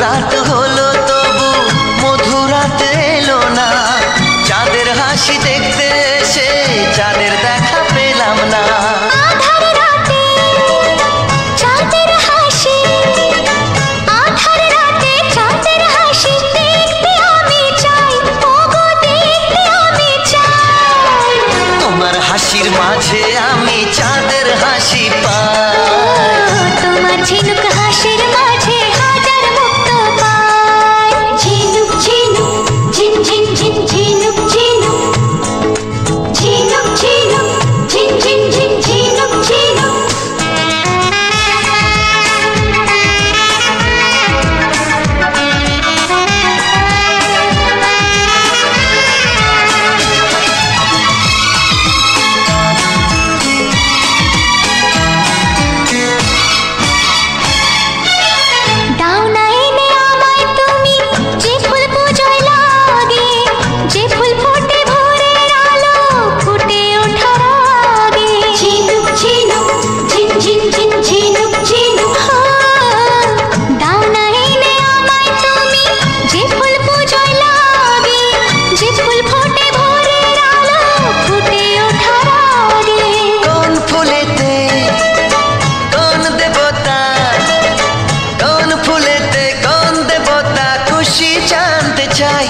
রাত হলো তবু মধুরাত এলো না, চাঁদের হাসি দেখতে এসে চাঁদের দেখা পেলাম না। আধার রাতে চাঁদের হাসি, আধার রাতে চাঁদের হাসি দেখতে আমি চাই, ওগো দেখতে আমি চাই। তোমার হাসির মাঝে আমি চাঁদের হাসি পাই, তোমার ঝিনুক হাসির মাঝে হাজার মুক্ত পাই। ঝিনুক ঝিনুক ঝিন ঝিন ঝিন ঝিনুক ঝিনুক, ঝিনুক ঝিনুক ঝিন ঝিন ঝিন ঝিনুক ঝিনুক। দাও না এনে আমায় তুমি যে ফুল পুজোয় লাগে, যে ফুল ফোটে ভোরের আলো ফুটে ওঠার আগে। ঝিনুক ঝিনুক ঝিন ঝিন ঝিন ঝিনুক ঝিনুক। দাও না এনে আমায় তুমি যে ফুল পুজোয় লাগে, যে ফুল ফোটে ভোরের আলো ফুটে ওঠার আগে। কোন ফুলেতে কোন দেবতা, কোন ফুলেতে কোন দেবতা খুশি জানতে চাই।